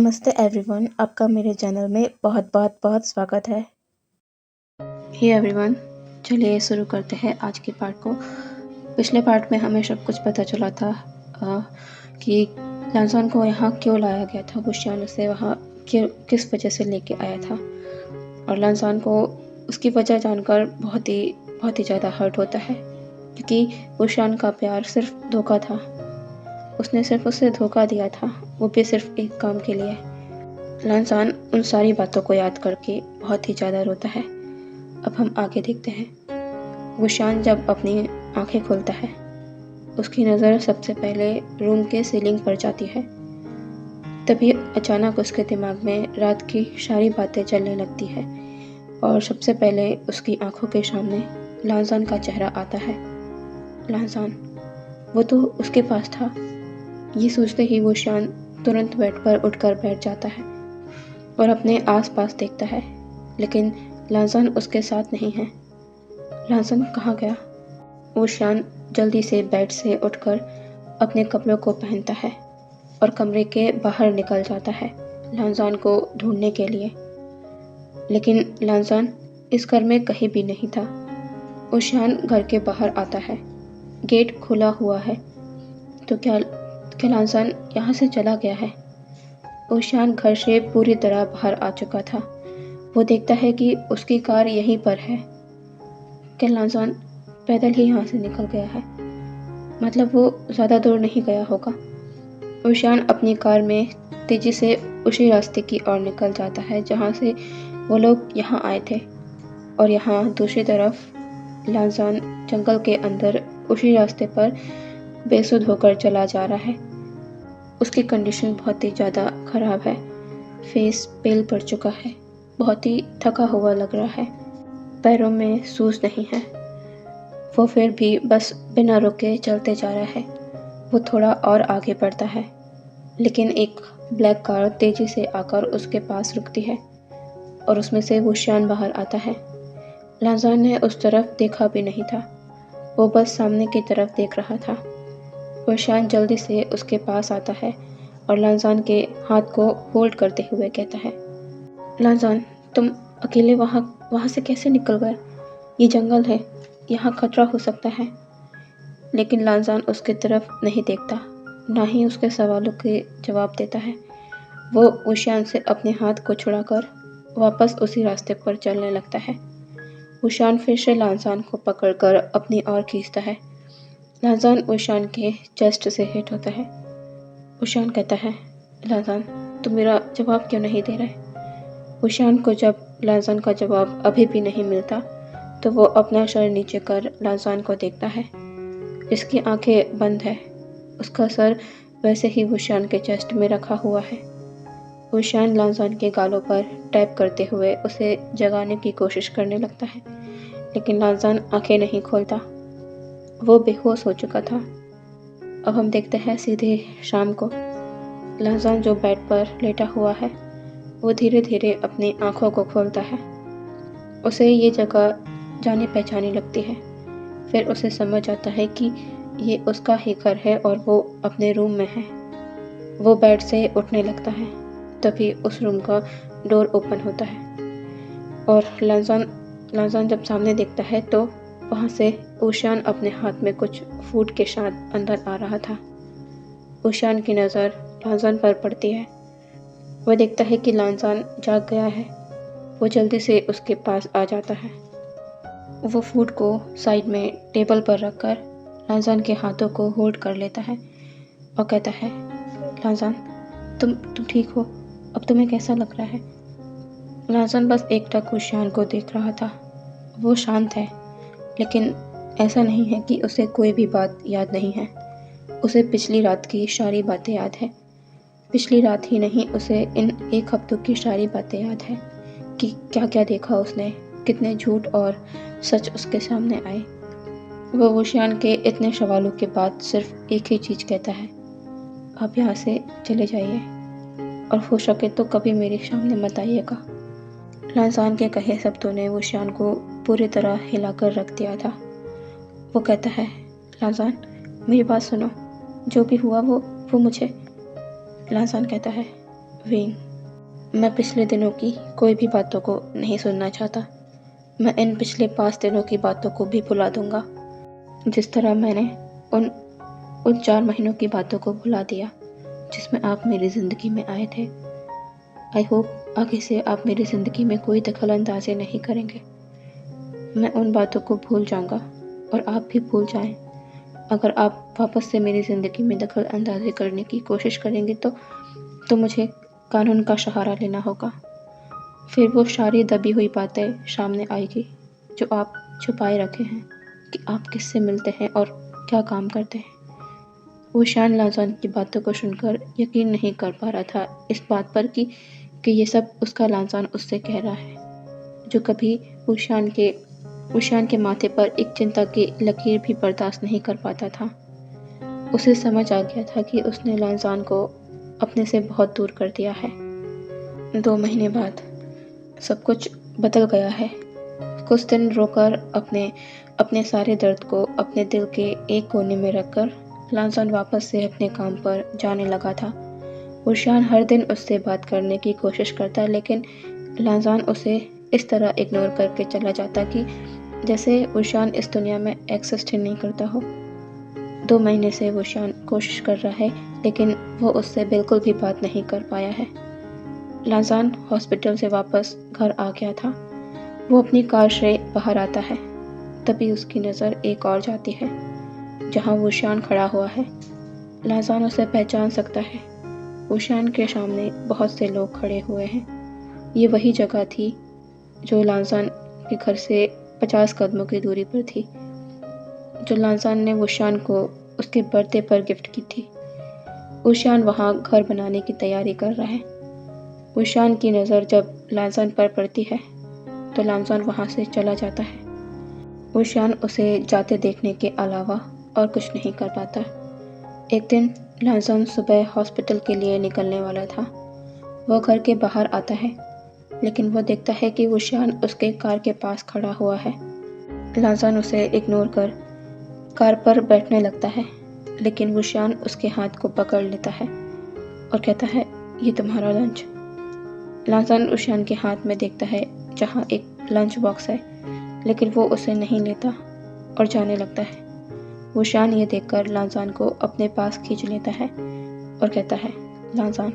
नमस्ते एवरीवन, आपका मेरे चैनल में बहुत बहुत बहुत स्वागत है। हे एवरीवन, चलिए शुरू करते हैं आज के पार्ट को। पिछले पार्ट में हमें सब कुछ पता चला था कि लांसान को यहाँ क्यों लाया गया था, वुशियान उसे वहाँ किस वजह से लेके आया था। और लांसान को उसकी वजह जानकर बहुत ही ज़्यादा हर्ट होता है, क्योंकि वुशियान का प्यार सिर्फ धोखा था। उसने सिर्फ उसे धोखा दिया था, वो भी सिर्फ एक काम के लिए। लांसान उन सारी बातों को याद करके बहुत ही ज़्यादा रोता है। अब हम आगे देखते हैं। वुशियान जब अपनी आंखें खोलता है, उसकी नज़र सबसे पहले रूम के सीलिंग पर जाती है। तभी अचानक उसके दिमाग में रात की सारी बातें चलने लगती है और सबसे पहले उसकी आंखों के सामने लांसान का चेहरा आता है। लांसान, वो तो उसके पास था। ये सोचते ही वुशियान तुरंत बेड पर उठकर बैठ जाता है और अपने आसपास देखता है, लेकिन लांसान उसके साथ नहीं है। लांसान कहाँ गया? वुशियान जल्दी से बेड से उठकर अपने कपड़ों को पहनता है और कमरे के बाहर निकल जाता है लांसान को ढूंढने के लिए। लेकिन लांसान इस घर में कहीं भी नहीं था। वुशियान घर के बाहर आता है, गेट खुला हुआ है। तो क्या लांसान यहाँ से चला गया है? वुशियान घर से पूरी तरह बाहर आ चुका था। वो देखता है कि उसकी कार यहीं पर है। क्या लांसान पैदल ही यहाँ से निकल गया है? मतलब वो ज़्यादा दूर नहीं गया होगा। वुशियान अपनी कार में तेज़ी से उसी रास्ते की ओर निकल जाता है जहाँ से वो लोग यहाँ आए थे। और यहाँ दूसरी तरफ लांसान जंगल के अंदर उसी रास्ते पर बेसुध होकर चला जा रहा है। उसकी कंडीशन बहुत ही ज़्यादा ख़राब है। फेस पेल पड़ चुका है, बहुत ही थका हुआ लग रहा है, पैरों में सूज नहीं है। वो फिर भी बस बिना रुके चलते जा रहा है। वो थोड़ा और आगे बढ़ता है, लेकिन एक ब्लैक कार तेज़ी से आकर उसके पास रुकती है और उसमें से वुशियान बाहर आता है। लांसान ने उस तरफ देखा भी नहीं था, वो बस सामने की तरफ देख रहा था। वुशियान जल्दी से उसके पास आता है और लांसान के हाथ को होल्ड करते हुए कहता है, लांसान, तुम अकेले वहाँ से कैसे निकल गए? ये जंगल है, यहाँ खतरा हो सकता है। लेकिन लांसान उसकी तरफ नहीं देखता, ना ही उसके सवालों के जवाब देता है। वो वुशियान से अपने हाथ को छुड़ाकर वापस उसी रास्ते पर चलने लगता है। वुशियान फिर से लांसान को पकड़कर अपनी ओर खींचता है। लांसान वुशियान के चेस्ट से हिट होता है। वुशियान कहता है, लांसान, तुम मेरा जवाब क्यों नहीं दे रहे? वुशियान को जब लांसान का जवाब अभी भी नहीं मिलता तो वो अपना सर नीचे कर लांसान को देखता है। इसकी आंखें बंद है, उसका सर वैसे ही वुशियान के चेस्ट में रखा हुआ है। वुशियान लांसान के गालों पर टैप करते हुए उसे जगाने की कोशिश करने लगता है, लेकिन लांसान आंखें नहीं खोलता। वो बेहोश हो चुका था। अब हम देखते हैं सीधे शाम को। लांसान जो बेड पर लेटा हुआ है, वो धीरे धीरे अपनी आंखों को खोलता है। उसे ये जगह जानी पहचानी लगती है। फिर उसे समझ आता है कि ये उसका ही घर है और वो अपने रूम में है। वो बेड से उठने लगता है, तभी उस रूम का डोर ओपन होता है और लांसान जब सामने देखता है तो वहाँ से वुशियान अपने हाथ में कुछ फूड के साथ अंदर आ रहा था। वुशियान की नज़र लांसान पर पड़ती है। वह देखता है कि लांसान जाग गया है। वो जल्दी से उसके पास आ जाता है। वो फूड को साइड में टेबल पर रखकर लांसान के हाथों को होल्ड कर लेता है और कहता है, लांसान, तुम ठीक हो? अब तुम्हें कैसा लग रहा है? लांसान बस एकटक वुशियान को देख रहा था। वो शांत है, लेकिन ऐसा नहीं है कि उसे कोई भी बात याद नहीं है। उसे पिछली रात की सारी बातें याद है। पिछली रात ही नहीं, उसे इन 1 हफ्तों की सारी बातें याद है कि क्या क्या देखा उसने, कितने झूठ और सच उसके सामने आए। वो वुशियान के इतने सवालों के बाद सिर्फ एक ही चीज़ कहता है, आप यहाँ से चले जाइए और हो सके तो कभी मेरे सामने मत आइएगा। लांसान के कहे शब्दों ने वुशियान को पूरी तरह हिलाकर रख दिया था। वो कहता है, लांसान, मेरी बात सुनो, जो भी हुआ वो मुझे। लांसान कहता है, वेन, मैं पिछले दिनों की कोई भी बातों को नहीं सुनना चाहता। मैं इन पिछले 5 दिनों की बातों को भी भुला दूंगा, जिस तरह मैंने उन 4 महीनों की बातों को भुला दिया जिसमें आप मेरी ज़िंदगी में आए थे। आई होप आगे से आप मेरी ज़िंदगी में कोई दखल अंदाज़ी नहीं करेंगे। मैं उन बातों को भूल जाऊंगा और आप भी भूल जाएं। अगर आप वापस से मेरी ज़िंदगी में दखल अंदाज़ी करने की कोशिश करेंगे तो मुझे कानून का सहारा लेना होगा। फिर वो सारी दबी हुई बातें सामने आएगी जो आप छुपाए रखे हैं कि आप किससे मिलते हैं और क्या काम करते हैं। ऊशान लांजान की बातों को सुनकर यकीन नहीं कर पा रहा था इस बात पर कि ये सब उसका लांजान उससे कह रहा है, जो कभी ऊशान के माथे पर एक चिंता की लकीर भी बर्दाश्त नहीं कर पाता था। उसे समझ आ गया था कि उसने लांजान को अपने से बहुत दूर कर दिया है। 2 महीने बाद सब कुछ बदल गया है। कुछ दिन रोकर अपने सारे दर्द को अपने दिल के एक कोने में रखकर लांजान वापस से अपने काम पर जाने लगा था। ऊशान हर दिन उससे बात करने की कोशिश करता, लेकिन लांजान उसे इस तरह इग्नोर करके चला जाता कि जैसे ऊशान इस दुनिया में एग्जिस्ट ही नहीं करता हो। 2 महीने से ऊशान कोशिश कर रहा है, लेकिन वो उससे बिल्कुल भी बात नहीं कर पाया है। लांजान हॉस्पिटल से वापस घर आ गया था। वो अपनी कार से बाहर आता है, तभी उसकी नज़र एक और जाती है जहाँ ऊशान खड़ा हुआ है। लांजान उसे पहचान सकता है। ऊशान के सामने बहुत से लोग खड़े हुए हैं। ये वही जगह थी जो लांजान के घर से 50 कदमों की दूरी पर थी, जो लांजान ने ऊशान को उसके बर्थडे पर गिफ्ट की थी। ऊशान वहाँ घर बनाने की तैयारी कर रहा है। ऊशान की नज़र जब लांजान पर पड़ती है तो लांजान वहाँ से चला जाता है। ऊशान उसे जाते देखने के अलावा और कुछ नहीं कर पाता। एक दिन लांजान सुबह हॉस्पिटल के लिए निकलने वाला था। वो घर के बाहर आता है, लेकिन वो देखता है कि ऊशान उसके कार के पास खड़ा हुआ है। लांजान उसे इग्नोर कर कार पर बैठने लगता है, लेकिन ऊशान उसके हाथ को पकड़ लेता है और कहता है, ये तुम्हारा लंच। लांजान ऊशान के हाथ में देखता है जहाँ एक लंच बॉक्स है, लेकिन वो उसे नहीं लेता और जाने लगता है। ऊशान ये देखकर लांजान को अपने पास खींच लेता है और कहता है, लांजान,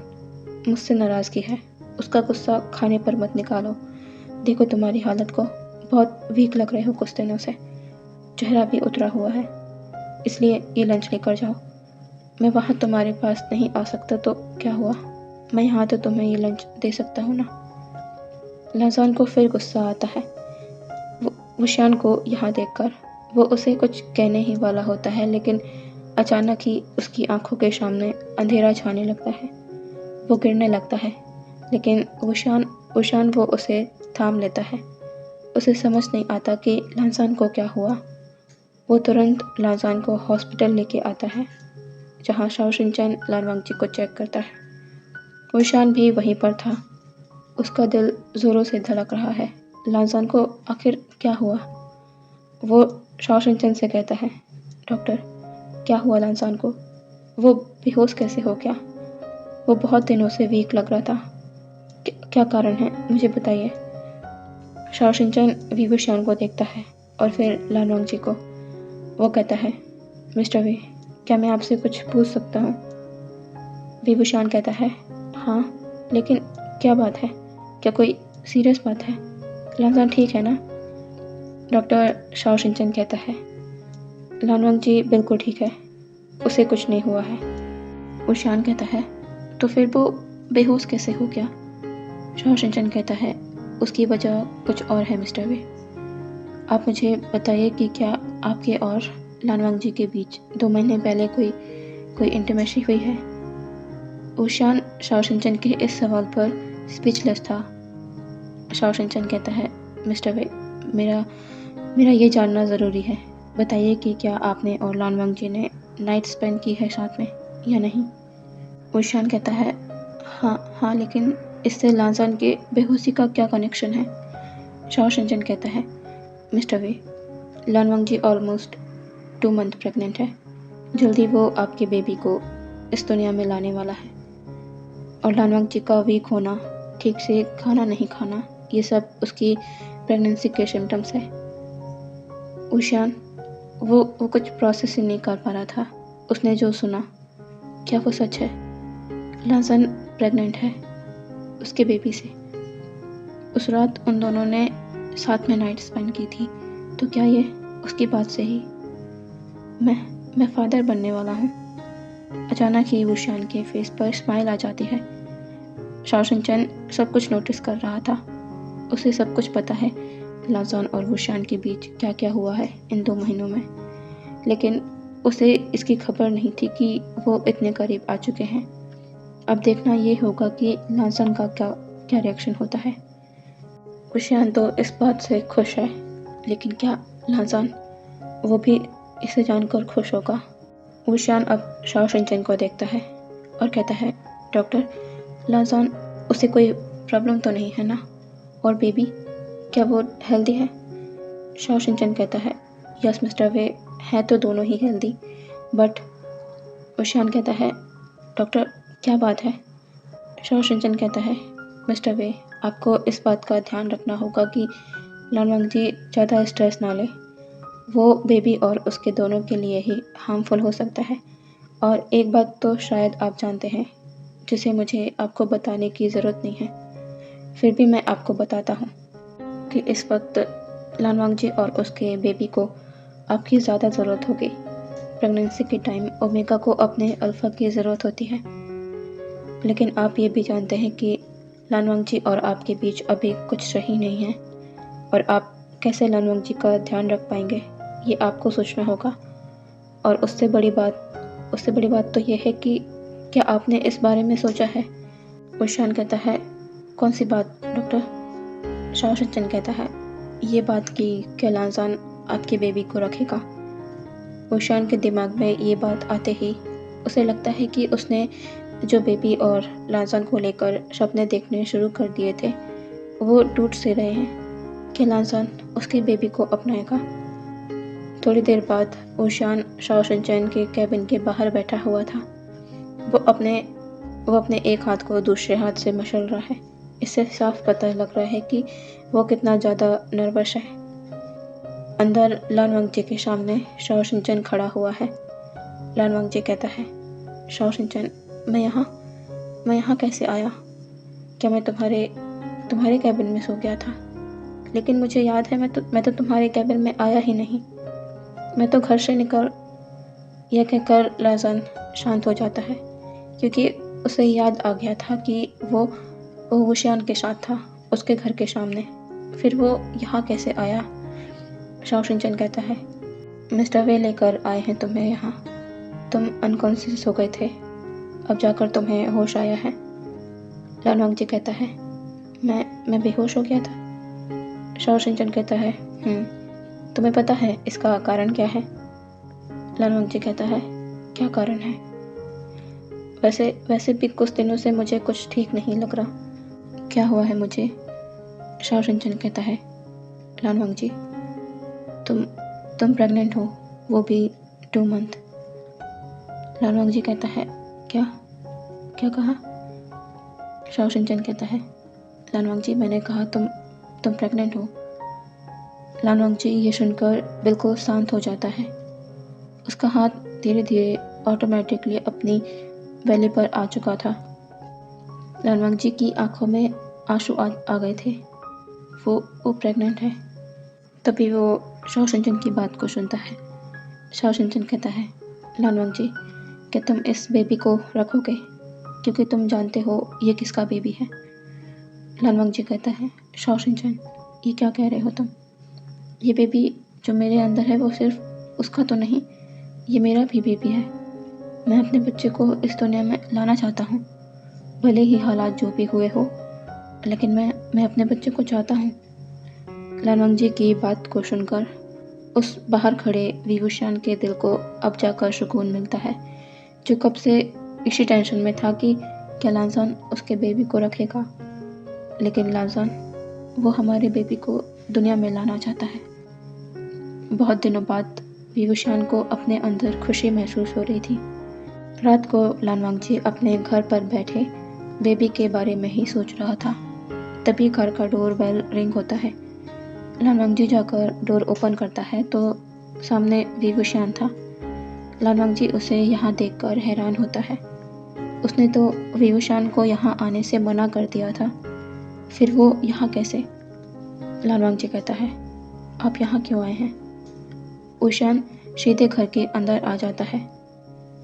मुझसे नाराज़गी है, उसका गुस्सा खाने पर मत निकालो। देखो तुम्हारी हालत को, बहुत वीक लग रहे हो कुछ दिनों से, चेहरा भी उतरा हुआ है, इसलिए ये लंच लेकर जाओ। मैं वहाँ तुम्हारे पास नहीं आ सकता तो क्या हुआ, मैं यहाँ तो तुम्हें ये लंच दे सकता हूँ ना। लांजान को फिर गुस्सा आता है। ऊशान को यहाँ देखकर वो उसे कुछ कहने ही वाला होता है, लेकिन अचानक ही उसकी आंखों के सामने अंधेरा छाने लगता है। वो गिरने लगता है, लेकिन ऊशान वो उसे थाम लेता है। उसे समझ नहीं आता कि लांजान को क्या हुआ। वो तुरंत लांजान को हॉस्पिटल लेके आता है, जहाँ शाओशिनचैन लानवांगजी को चेक करता है। ऊशान भी वहीं पर था। उसका दिल ज़ोरों से धड़क रहा है। लांजान को आखिर क्या हुआ? वो शाओशिनचैन से कहता है, डॉक्टर, क्या हुआ लांजान को? वो बेहोश कैसे हो गया? वो बहुत दिनों से वीक लग रहा था। क्या कारण है, मुझे बताइए। शाओशिनचैन वीवूशियान को देखता है और फिर लानवांगजी को। वो कहता है, मिस्टर वी, क्या मैं आपसे कुछ पूछ सकता हूँ? वीवूशियान कहता है, हाँ, लेकिन क्या बात है? क्या कोई सीरियस बात है? लांजान ठीक है ना? डॉक्टर शाओशिनचैन कहता है, लानवांगजी बिल्कुल ठीक है, उसे कुछ नहीं हुआ है। ऊशान कहता है, तो फिर वो बेहोश कैसे हो गया? शाओशिनचैन कहता है, उसकी वजह कुछ और है मिस्टर वे। आप मुझे बताइए कि क्या आपके और लानवांगजी के बीच 2 महीने पहले कोई इंटीमेसी हुई है? ऊशान शाओशिनचैन के इस सवाल पर स्पीचलेस था। शाओशिनचैन कहता है, मिस्टर वे, मेरा ये जानना ज़रूरी है। बताइए कि क्या आपने और लानवांगजी ने नाइट स्पेंड की है साथ में या नहीं? ऊशान कहता है, हाँ, लेकिन इससे लांजान के बेहोशी का क्या कनेक्शन है? शाओशिनचैन कहता है, मिस्टर वे, लानवांगजी ऑलमोस्ट 2 मंथ प्रेग्नेंट है। जल्दी वो आपके बेबी को इस दुनिया में लाने वाला है। और लानवंग जी का वीक होना, ठीक से खाना नहीं खाना, ये सब उसकी प्रेगनेंसी के सिम्टम्स है। ऊशियान वो कुछ प्रोसेस ही नहीं कर पा रहा था। उसने जो सुना, क्या वो सच है? लांसन प्रेग्नेंट है उसके बेबी से। उस रात उन दोनों ने साथ में नाइट स्पेंड की थी, तो क्या ये उसकी बात से ही मैं फादर बनने वाला हूँ? अचानक ही वुशियान के फेस पर स्माइल आ जाती है। शाओ शिनचैन सब कुछ नोटिस कर रहा था। उसे सब कुछ पता है लांसन और वुशियान के बीच क्या क्या हुआ है इन 2 महीनों में, लेकिन उसे इसकी खबर नहीं थी कि वो इतने करीब आ चुके हैं। अब देखना ये होगा कि लांसन का क्या रिएक्शन होता है। वुशियान तो इस बात से खुश है, लेकिन क्या लांसन वो भी इसे जानकर खुश होगा? वुशियान अब शाओ शिनचैन को देखता है और कहता है, डॉक्टर, लांसन उसे कोई प्रॉब्लम तो नहीं है ना? और बेबी, क्या वो हेल्दी है? शाओ शिनचैन कहता है, यस मिस्टर वे, है तो दोनों ही हेल्दी, बट वुशियान कहता है, डॉक्टर क्या बात है? शाओ शिनचैन कहता है, मिस्टर वे, आपको इस बात का ध्यान रखना होगा कि लानवंग जी ज़्यादा स्ट्रेस ना ले। वो बेबी और उसके दोनों के लिए ही हार्मफुल हो सकता है। और एक बात तो शायद आप जानते हैं, जिसे मुझे आपको बताने की ज़रूरत नहीं है, फिर भी मैं आपको बताता हूँ कि इस वक्त लानवंग जी और उसके बेबी को आपकी ज़्यादा ज़रूरत होगी। प्रेगनेंसी के टाइम ओमेगा को अपने अल्फ़ा की ज़रूरत होती है, लेकिन आप ये भी जानते हैं कि लानवंग जी और आपके बीच अभी कुछ सही नहीं है, और आप कैसे लानवंग जी का ध्यान रख पाएंगे, ये आपको सोचना होगा। और उससे बड़ी बात तो ये है कि क्या आपने इस बारे में सोचा है? वुशियान कहता है, कौन सी बात डॉक्टर? शाओ शिनचैन कहता है, ये बात कि क्या लांसन आपके बेबी को रखेगा। वुशियान के दिमाग में ये बात आते ही उसे लगता है कि उसने जो बेबी और लांसन को लेकर सपने देखने शुरू कर दिए थे, वो टूट से रहे हैं। कि लांसन उसके बेबी को अपनाएगा। थोड़ी देर बाद वुशियान शाओ शिनचैन के कैबिन के बाहर बैठा हुआ था। वो अपने एक हाथ को दूसरे हाथ से मसल रहा है। इससे साफ पता लग रहा है कि वो कितना ज़्यादा नर्वस है। अंदर लानवंग जी के सामने शाओ शिनचैन खड़ा हुआ है। लानवंग जी कहता है, शाओ शिनचैन, मैं यहाँ कैसे आया? क्या मैं तुम्हारे कैबिन में सो गया था? लेकिन मुझे याद है मैं तो तुम्हारे कैबिन में आया ही नहीं। मैं तो घर से निकल। यह कहकर लांसन शांत हो जाता है, क्योंकि उसे याद आ गया था कि वो वुशियान के साथ था उसके घर के सामने। फिर वो यहाँ कैसे आया? शाओ शिनचैन कहता है, मिस्टर वे लेकर आए हैं तुम्हें यहाँ। तुम अनकॉन्शियस हो गए थे, अब जाकर तुम्हें होश आया है। लानवंग जी कहता है, मैं बेहोश हो गया था। शाओ शिनचैन कहता है, तुम्हें पता है इसका कारण क्या है? लानवंग जी कहता है, क्या कारण है? वैसे भी कुछ दिनों से मुझे कुछ ठीक नहीं लग रहा। क्या हुआ है मुझे? शाओ शिनचैन कहता है, लानवंग जी, तुम प्रेग्नेंट हो, वो भी 2 मंथ। लानवंग जी कहता है, क्या कहा? शाओ शिनचैन कहता है, लानवंग जी, मैंने कहा तुम प्रेग्नेंट हो। लानवंग जी ये सुनकर बिल्कुल शांत हो जाता है। उसका हाथ धीरे धीरे ऑटोमेटिकली अपनी बेली पर आ चुका था। लानवंग जी की आंखों में आंसू आ गए थे। वो प्रेग्नेंट है। तभी वो शाओ शिनचैन की बात को सुनता है। शाओ शिनचैन कहता है, लानवंग जी, क्या तुम इस बेबी को रखोगे, क्योंकि तुम जानते हो ये किसका बेबी है? लानवंग जी कहता है, शाओ शिनचैन, ये क्या कह रहे हो तुम? ये बेबी जो मेरे अंदर है वो सिर्फ उसका तो नहीं, ये मेरा भी बेबी है। मैं अपने बच्चे को इस दुनिया में लाना चाहता हूँ, भले ही हालात जो भी हुए हो, लेकिन मैं अपने बच्चे को चाहता हूँ। लानवंग जी की बात को सुनकर उस बाहर खड़े वुशियान के दिल को अब जाकर सुकून मिलता है, जो कब से इसी टेंशन में था कि क्या लांसन उसके बेबी को रखेगा। लेकिन लांसन वो हमारे बेबी को दुनिया में लाना चाहता है। बहुत दिनों बाद वुशियान को अपने अंदर खुशी महसूस हो रही थी। रात को लानवंग जी अपने घर पर बैठे बेबी के बारे में ही सोच रहा था। तभी घर का डोर बेल रिंग होता है। लालवांगजी जाकर डोर ओपन करता है तो सामने विभूषण था। लालवांगजी उसे यहाँ देखकर हैरान होता है। उसने तो विभूषण को यहाँ आने से मना कर दिया था, फिर वो यहाँ कैसे? लालवांगजी कहता है, आप यहाँ क्यों आए हैं? विभूषण सीधे घर के अंदर आ जाता है।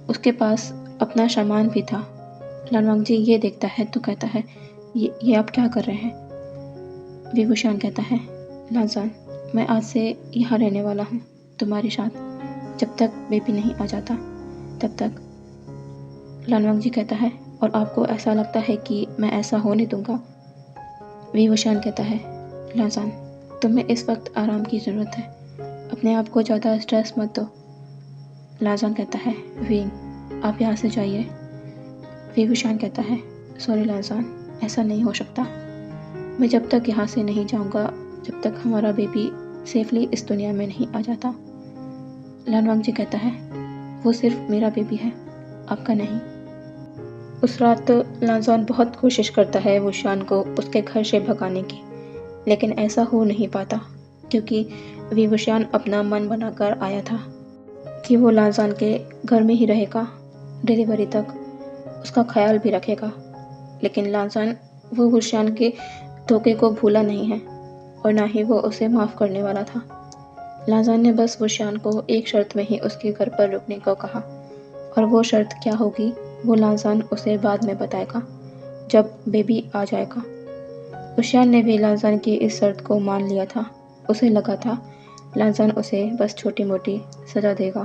उसके पास अपना सामान भी था। लालवांगजी ये देखता है तो कहता है, ये आप क्या कर रहे हैं? विभूषण कहता है, लालजान, मैं आज से यहाँ रहने वाला हूँ तुम्हारे साथ, जब तक बेबी नहीं आ जाता तब तक। लालवांगजी कहता है, और आपको ऐसा लगता है कि मैं ऐसा होने दूंगा? विभूषण कहता है, लालजान, तुम्हें इस वक्त आराम की ज़रूरत है, अपने आप को ज़्यादा स्ट्रेस मत दो। लालजान कहता है, वीन, आप यहाँ से जाइए। विभूषण कहता है, सॉरी लालजान, ऐसा नहीं हो सकता। मैं जब तक यहाँ से नहीं जाऊँगा जब तक हमारा बेबी सेफली इस दुनिया में नहीं आ जाता। लालवांगजी कहता है, वो सिर्फ मेरा बेबी है, आपका नहीं। उस रात लालजान बहुत कोशिश करता है विभूषण को उसके घर से भगाने की, लेकिन ऐसा हो नहीं पाता क्योंकि विभूषण अपना मन बनाकर आया था कि वो लालजान के घर में ही रहेगा, डिलीवरी तक उसका ख्याल भी रखेगा। लेकिन लालजान वो विभूषण के धोखे को भूला नहीं है और ना ही वो उसे माफ़ करने वाला था। लालजान ने बस विभूषण को एक शर्त में ही उसके घर पर रुकने को कहा, और वो शर्त क्या होगी वो लालजान उसे बाद में बताएगा जब बेबी आ जाएगा। विभूषण ने भी लालजान की इस शर्त को मान लिया था। उसे लगा था लालजान उसे बस छोटी मोटी सज़ा देगा,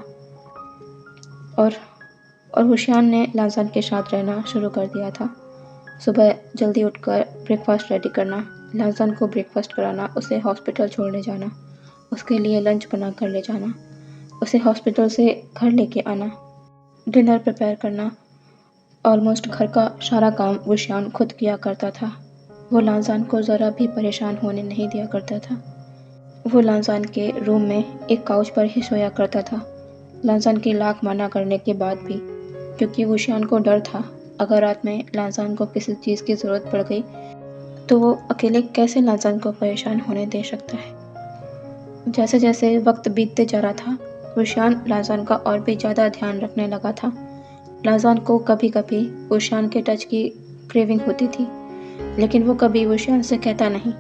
और विभूषण ने लालजान के साथ रहना शुरू कर दिया था। सुबह जल्दी उठकर ब्रेकफास्ट रेडी करना, लालजान को ब्रेकफास्ट कराना, उसे हॉस्पिटल छोड़ने जाना, उसके लिए लंच बना कर ले जाना, उसे हॉस्पिटल से घर लेके आना, डिनर प्रिपेयर करना। ऑलमोस्ट घर का सारा काम विभूषण खुद किया करता था। वो लालजान को ज़रा भी परेशान होने नहीं दिया करता था। वो लालजान के रूम में एक काउच पर ही सोया करता था, लालजान की लाख मना करने के बाद भी, क्योंकि विभूषण को डर था अगर रात में लालजान को किसी चीज़ की ज़रूरत पड़ गई तो वो अकेले कैसे लालजान को परेशान होने दे सकता है। जैसे जैसे वक्त बीतते जा रहा था, विभूषण लालजान का और भी ज़्यादा ध्यान रखने लगा था। लालजान को कभी कभी विभूषण के टच की क्रेविंग होती थी, लेकिन वो कभी विभूषण से कहता नहीं,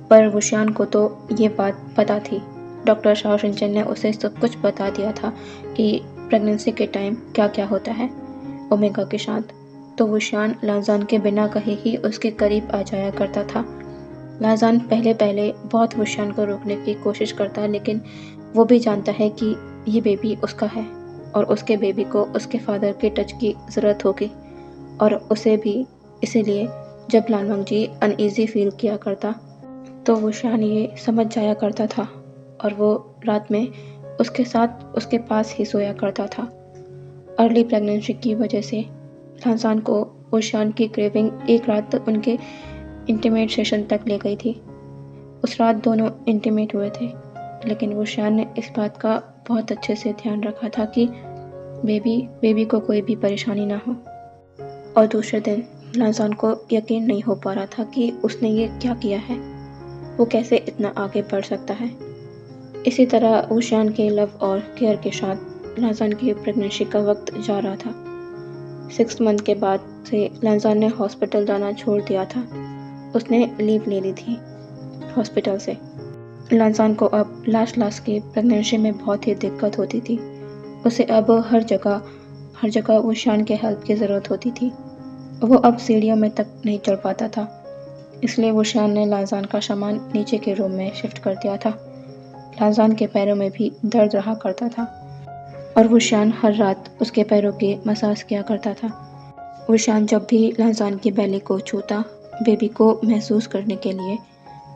पर विभूषण को तो ये बात पता थी। डॉक्टर शाओसिंचन ने उसे सब कुछ बता दिया था कि प्रेगनेंसी के टाइम क्या क्या होता है ओमेगा के साथ। तो विभूषण लालजान के बिना कहे ही उसके करीब आ जाया करता था। लालजान पहले पहले बहुत विभूषण को रोकने की कोशिश करता, लेकिन वो भी जानता है कि ये बेबी उसका है और उसके बेबी को उसके फादर के टच की ज़रूरत होगी, और उसे भी इसीलिए जब लालवांगजी अनईजी फील किया करता तो विभूषण ये समझ जाया करता था और वो रात में उसके साथ उसके पास ही सोया करता था। अर्ली प्रेगनेंसी की वजह से लालजान को विभूषण की क्रेविंग एक रात उनके इंटीमेट सेशन तक ले गई थी। उस रात दोनों इंटीमेट हुए थे, लेकिन विभूषण ने इस बात का बहुत अच्छे से ध्यान रखा था कि बेबी को कोई भी परेशानी ना हो। और दूसरे दिन लालजान को यकीन नहीं हो पा रहा था कि उसने ये क्या किया है, वो कैसे इतना आगे बढ़ सकता है। इसी तरह विभूषण के लव और केयर के साथ लालजान की प्रेगनेंसी का वक्त जा रहा था। 6 मंथ के बाद से लालजान ने हॉस्पिटल जाना छोड़ दिया था। उसने लीव ले ली थी हॉस्पिटल से। लालजान को अब लास्ट की प्रेगनेंसी में बहुत ही दिक्कत होती थी। उसे अब हर जगह विभूषण के हेल्प की ज़रूरत होती थी। वो अब सीढ़ियों में तक नहीं चढ़ पाता था, इसलिए विभूषण ने लालजान का सामान नीचे के रूम में शिफ्ट कर दिया था। लालजान के पैरों में भी दर्द रहा करता था और विभूषण हर रात उसके पैरों के मसाज किया करता था। विभूषण जब भी लालजान की बेली को छूता बेबी को महसूस करने के लिए,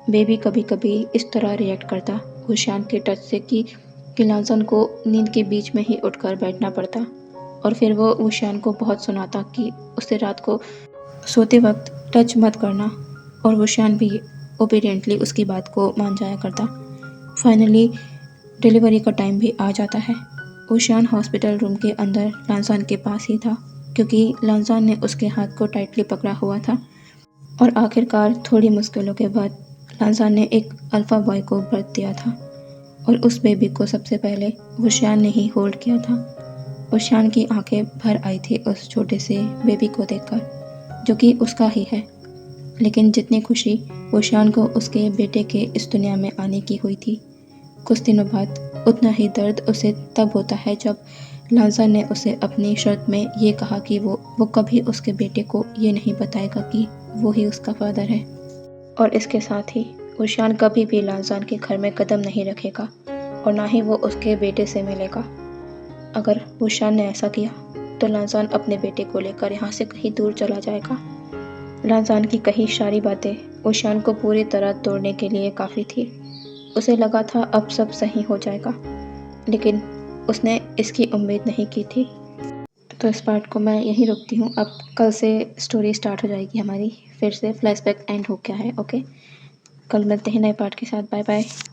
बेबी कभी कभी इस तरह रिएक्ट करता विभूषण के टच से कि लालजान को नींद के बीच में ही उठकर बैठना पड़ता, और फिर वो विभूषण को बहुत सुनाता कि उसे रात को सोते वक्त टच मत करना, और विभूषण भी ओबीडियंटली उसकी बात को मान जाया करता। फाइनली डिलीवरी का टाइम भी आ जाता है। विभूषण हॉस्पिटल रूम के अंदर लालजान के पास ही था क्योंकि लांजान ने उसके हाथ को टाइटली पकड़ा हुआ था। और आखिरकार थोड़ी मुश्किलों के बाद लांजान ने एक अल्फ़ा बॉय को बर्थ दिया था और उस बेबी को सबसे पहले वुशियान ने ही होल्ड किया था। वुशियान की आंखें भर आई थी उस छोटे से बेबी को देखकर, जो कि उसका ही है। लेकिन जितनी खुशी वुशियान को उसके बेटे के इस दुनिया में आने की हुई थी, कुछ दिनों बाद उतना ही दर्द उसे तब होता है जब लांजान ने उसे अपनी शर्त में ये कहा कि वो कभी उसके बेटे को ये नहीं बताएगा कि वो ही उसका फादर है। और इसके साथ ही वुशियान कभी भी लांजान के घर में कदम नहीं रखेगा और ना ही वो उसके बेटे से मिलेगा। अगर वुशियान ने ऐसा किया तो लांजान अपने बेटे को लेकर यहाँ से कहीं दूर चला जाएगा। लांजान की कही सारी बातें वुशियान को पूरी तरह तोड़ने के लिए काफ़ी थी। उसे लगा था अब सब सही हो जाएगा, लेकिन उसने इसकी उम्मीद नहीं की थी। तो इस पार्ट को मैं यहीं रोकती हूँ। अब कल से स्टोरी स्टार्ट हो जाएगी हमारी, फिर से फ्लैशबैक एंड हो गया है। ओके, कल मिलते हैं नए पार्ट के साथ। Bye bye.